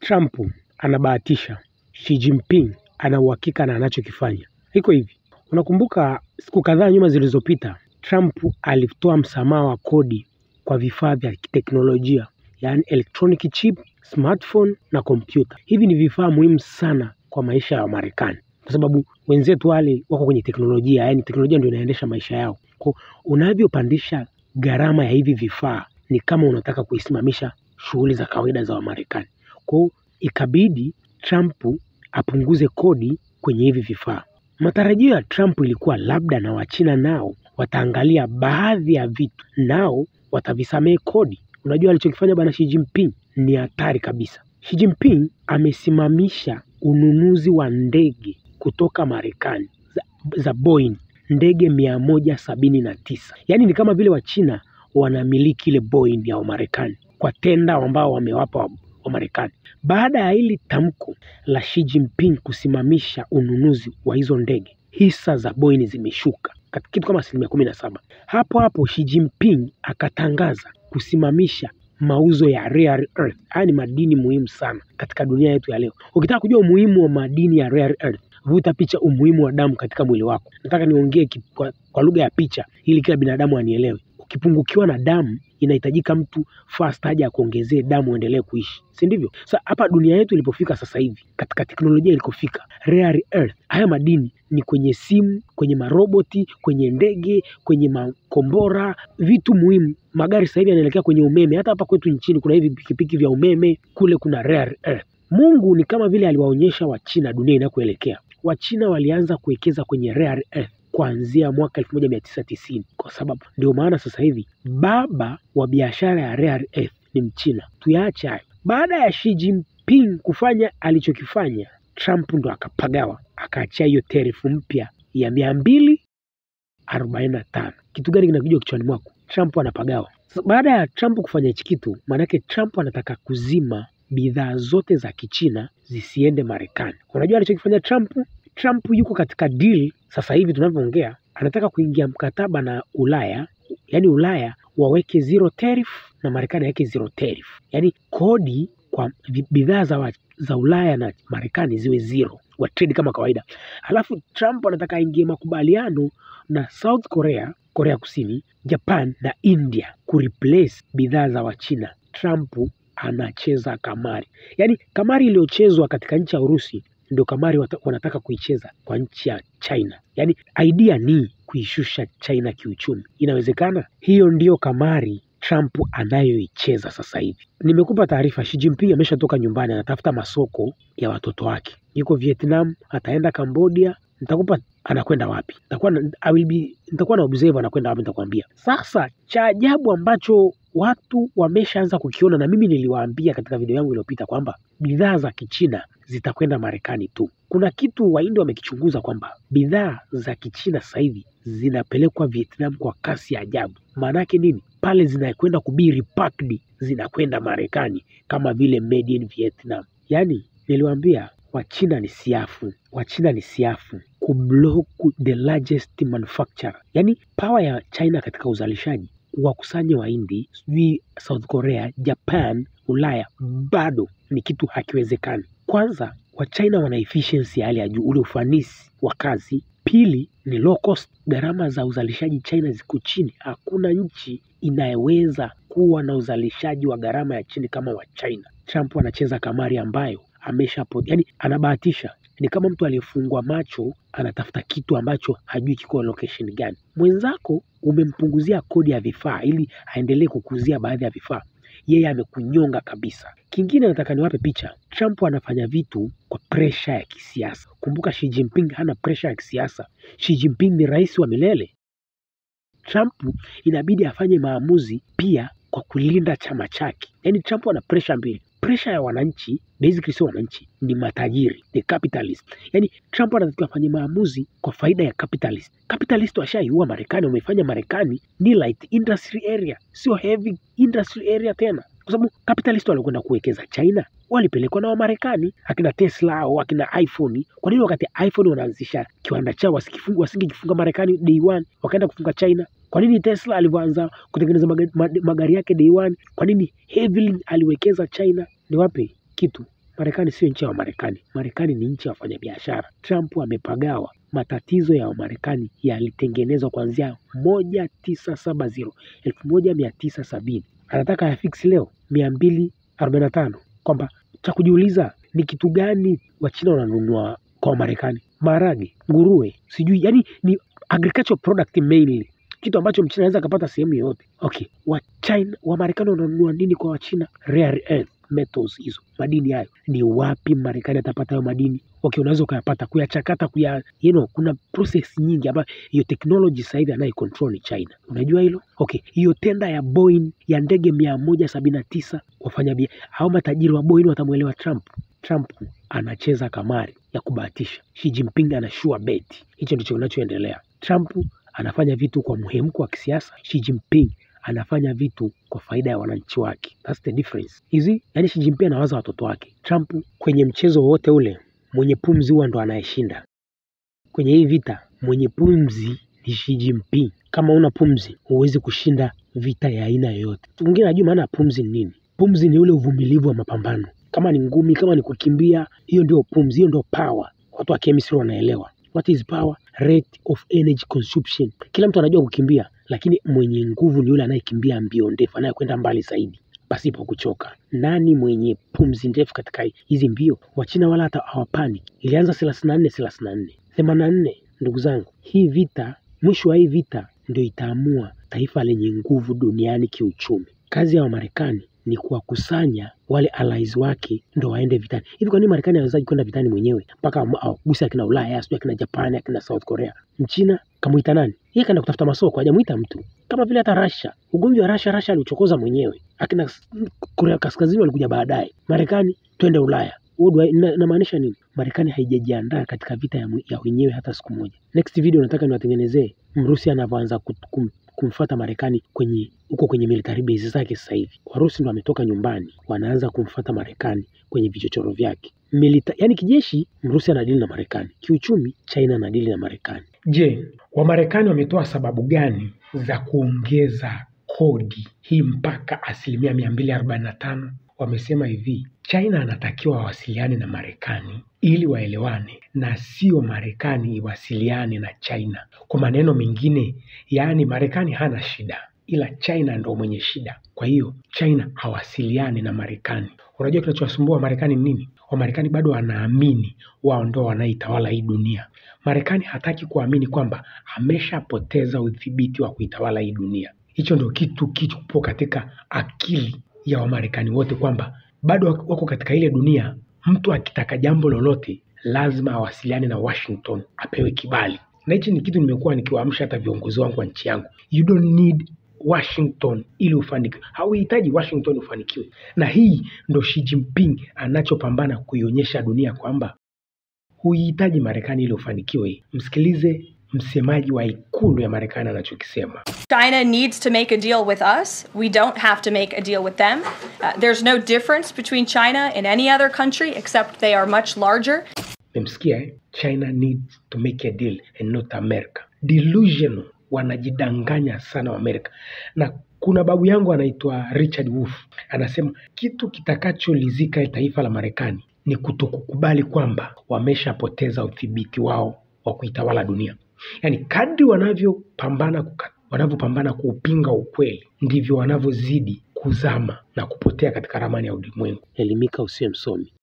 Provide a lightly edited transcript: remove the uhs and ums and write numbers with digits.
Trump anabahatisha, Xi Jinping ana uhakika na anachokifanya. Iko hivi. Unakumbuka siku kadhaa nyuma zilizopita, Trump alitoa msamaha wa kodi kwa vifaa vya teknolojia, yani electronic chip, smartphone na kompyuta. Hivi ni vifaa muhimu sana kwa maisha ya Marekani, kwa sababu wenzetu wale wako kwenye teknolojia, yani teknolojia ndio inaendesha maisha yao. Kwa unavyopandisha gharama ya hivi vifaa ni kama unataka kuisimamisha shughuli za kawaida za Wamarekani. Kwa ikabidi Trump apunguze kodi kwenye hivi vifaa. Matarajio ya Trump ilikuwa labda na Wachina nao wataangalia baadhi ya vitu nao watavisamehe kodi. Unajua alichokifanya bwana Xi Jinping ni hatari kabisa. Xi Jinping amesimamisha ununuzi wa ndege kutoka Marekani za Boeing, ndege 179. Yaani ni kama vile Wachina wanamiliki ile Boeing ya Marekani kwa tenda ambao wamewapa wa Marekani. Baada ya hili tamko la Xi Jinping kusimamisha ununuzi wa hizo ndege, hisa za Boeing zimeshuka kitu kama 17%. Hapo hapo Xi Jinping akatangaza kusimamisha mauzo ya rare earth. Haya ni madini muhimu sana katika dunia yetu ya leo. Ukitaka kujua umuhimu wa madini ya rare earth, vuta picha umuhimu wa damu katika mwili wako. Nataka niongee kwa lugha ya picha ili kila binadamu anielewe. Ukipungukiwa na damu, inahitajika mtu fast aje akuongezee damu uendelee kuishi. Si ndivyo? Sasa hapa dunia yetu ilipofika sasa hivi, katika teknolojia ilikofika, rare earth, haya madini ni kwenye simu, kwenye maroboti, kwenye ndege, kwenye makombora, vitu muhimu. Magari sasa hivi yanaelekea kwenye umeme. Hata hapa kwetu nchini kuna hivi pikipiki vya umeme, kule kuna rare earth. Mungu ni kama vile aliwaonyesha Wachina dunia inakoelekea. Wachina walianza kuwekeza kwenye rare earth kuanzia mwaka 1990, kwa sababu ndio maana sasa hivi baba wa biashara ya rare earth ni Mchina. Tuyaache hayo. Baada ya Xi Jinping kufanya alichokifanya, Trump ndo akapagawa, akaachia hiyo tarifu mpya ya 245. Kitu gani kinakuja kichwani mwako? Trump anapagawa. Baada ya Trump kufanya hichi kitu, maanake Trump anataka kuzima bidhaa zote za Kichina zisiende Marekani. Unajua alichokifanya Trump? Trump yuko katika deal sasa hivi tunavyoongea, anataka kuingia mkataba na Ulaya, yani Ulaya waweke zero tariff na Marekani yake zero tariff. Yani kodi kwa bidhaa za Ulaya na Marekani ziwe zero, wa trade kama kawaida. Alafu Trump anataka aingie makubaliano na South Korea, Korea Kusini, Japan na India kureplace bidhaa za Wachina. Trump anacheza kamari. Yani kamari iliyochezwa katika nchi ya Urusi ndio kamari wanataka kuicheza kwa nchi ya China. Yani idea ni kuishusha China kiuchumi. Inawezekana? Hiyo ndio kamari Trump anayoicheza sasa hivi. Nimekupa taarifa, Xi Jinping ameshatoka nyumbani, anatafuta masoko ya watoto wake. Yuko Vietnam, ataenda Cambodia. Nitakupa anakwenda wapi. Nitakuwa na observe anakwenda wapi nitakwambia. Sasa cha ajabu ambacho watu wameshaanza kukiona, na mimi niliwaambia katika video yangu iliyopita kwamba bidhaa za Kichina zitakwenda Marekani tu. Kuna kitu Wahindi wamekichunguza kwamba bidhaa za Kichina sasa hivi zinapelekwa Vietnam kwa kasi ya ajabu. Maana yake nini? Pale zinakwenda kubi repacked, zinakwenda Marekani kama vile made in Vietnam. Yani niliwaambia Wachina ni siafu. Wachina ni siafu kublock the largest manufacturer. Yani power ya China katika uzalishaji wakusanye Wahindi, sijui South Korea, Japan, Ulaya, bado ni kitu hakiwezekani. Kwanza Wachina wana efficiency ya hali ya juu, ule ufanisi wa kazi. Pili ni low cost, gharama za uzalishaji China ziko chini. Hakuna nchi inayeweza kuwa na uzalishaji wa gharama ya chini kama wa China. Trump anacheza kamari ambayo yani anabahatisha. Ni kama mtu aliyefungwa macho anatafuta kitu ambacho hajui kiko location gani. Mwenzako umempunguzia kodi ya vifaa ili aendelee kukuzia baadhi ya vifaa, yeye amekunyonga kabisa. Kingine nataka niwape picha. Trump anafanya vitu kwa pressure ya kisiasa. Kumbuka Xi Jinping hana pressure ya kisiasa. Xi Jinping ni rais wa milele. Trump inabidi afanye maamuzi pia kwa kulinda chama chake. Yani Trump ana pressure mbili. Pressure ya wananchi, basically sio wananchi, ni matajiri, the capitalist. Yani Trump anatakiwa afanye maamuzi kwa faida ya capitalist. Capitalist washaiua Marekani, wamefanya Marekani ni light industry area, sio heavy industry area tena. Kwa sababu capitalist walikwenda kuwekeza China, walipelekwa na Wamarekani, akina Tesla au akina iPhone. Kwa nini wakati iPhone wanaanzisha kiwanda chao wasingekifunga Marekani day one, wakaenda kufunga China? Kwa nini Tesla alivyoanza kutengeneza magari yake day one, kwa nini heavily aliwekeza China? Ni wapi kitu? Marekani sio nchi ya Wamarekani. Marekani ni nchi ya wafanyabiashara. Trump amepagawa. Matatizo ya Wamarekani yalitengenezwa kuanzia 1970. Anataka yafix leo 245, kwamba cha kujiuliza ni kitu gani Wachina wananunua kwa Marekani? Maharage, nguruwe, sijui, yani ni agricultural product mainly. Kitu ambacho Mchina anaweza kupata sehemu yoyote. Okay, Wamarekani wananunua nini kwa Wachina? Rare earth metals, hizo madini hayo. Ni wapi Marekani atapata hayo madini? Okay, unaweza kuyapata, kuyachakata, kuna process nyingi ambayo hiyo technology sasa hivi anayo control ni China. Unajua hilo? Okay, hiyo tenda ya Boeing ya ndege 179 hao matajiri wa Boeing watamuelewa Trump. Trump anacheza kamari ya kubahatisha. Xi Jinping ana sure bet. Hicho ndicho kinachoendelea. Trump anafanya vitu kwa muhemko wa kisiasa. Xi Jinping anafanya vitu kwa faida ya wananchi wake. That's the difference. Yani Xi Jinping anawaza watoto wake. Trump kwenye mchezo wote ule, mwenye pumzi huwa ndo anayeshinda. Kwenye hii vita, mwenye pumzi ni Xi Jinping. Kama una pumzi, huwezi kushinda vita ya aina yoyote. Mwingine anajua maana pumzi ni nini? Pumzi ni ule uvumilivu wa mapambano. Kama ni ngumi, kama ni kukimbia, hiyo ndio pumzi, hiyo ndio power. Watu wa chemistry wanaelewa. What is power? Rate of energy consumption. Kila mtu anajua kukimbia, lakini mwenye nguvu ni yule anayekimbia mbio ndefu, anayekwenda mbali zaidi pasipo kuchoka. Nani mwenye pumzi ndefu katika hizi mbio? Wachina wala hata hawapani. Ilianza 84. Ndugu zangu, hii vita, mwisho wa hii vita ndio itaamua taifa lenye nguvu duniani kiuchumi. Kazi ya Wamarekani ni kuwakusanya wale allies wake ndio waende vitani. Hivi kwa nini Marekani hawezaji kwenda vitani mwenyewe? Mpaka gusa akina Ulaya, sio akina Japan, akina South Korea. Mchina kamuita nani? Yeye kaenda kutafuta masoko, hajamuita mtu. Kama vile hata Russia, ugomvi wa Russia aliuchokoza mwenyewe. Akina Korea Kaskazini walikuja baadaye. Marekani twende Ulaya. Inamaanisha nini? Marekani haijajiandaa katika vita ya wenyewe hata siku moja. Next video nataka niwatengenezee Mrusi anavyoanza kumfuata Marekani kwenye military base zake sasa hivi. Warusi ndo wametoka nyumbani, wanaanza kumfuata Marekani kwenye vichochoro vyake. Yani kijeshi Mrusi anadili na Marekani, kiuchumi China anadili na Marekani. Je, Wamarekani wametoa sababu gani za kuongeza kodi hii mpaka 245? Wamesema hivi, China anatakiwa wawasiliane na Marekani ili waelewane, na sio Marekani iwasiliane na China. Kwa maneno mengine, yaani Marekani hana shida, ila China ndo mwenye shida. Kwa hiyo China hawasiliane na Marekani. Unajua kinachowasumbua Marekani ni nini? Wamarekani bado wanaamini wao ndo wanaitawala hii dunia. Marekani hataki kuamini kwamba ameshapoteza udhibiti wa kuitawala hii dunia. Hicho ndo kitu kipo katika akili ya Wamarekani wote, kwamba bado wako katika ile dunia. Mtu akitaka jambo lolote lazima awasiliane na Washington, apewe kibali. Na hichi ni kitu nimekuwa nikiwaamsha hata viongozi wangu wa nchi yangu. You don't need Washington ili ufanikiwe. Hauhitaji Washington ufanikiwe. Na hii ndo Xi Jinping anachopambana kuionyesha dunia, kwamba huhitaji Marekani ili ufanikiwe. Msikilize msemaji wa ikulu ya Marekani anachokisema. China needs to make a deal with us. We don't have to make a deal with them. There's no difference between China and any other country except they are much larger. Memsikia China needs to make a deal and not America. Delusional, wanajidanganya sana wa Amerika. Na kuna babu yangu anaitwa Richard Wolff, anasema kitu kitakacholizika taifa la Marekani ni kutokukubali kwamba wameshapoteza udhibiti wao wa kuitawala dunia. Yaani kadri wanavyopambana kuupinga ukweli, ndivyo wanavyozidi kuzama na kupotea katika ramani ya ulimwengu. Elimika usiwe msomi.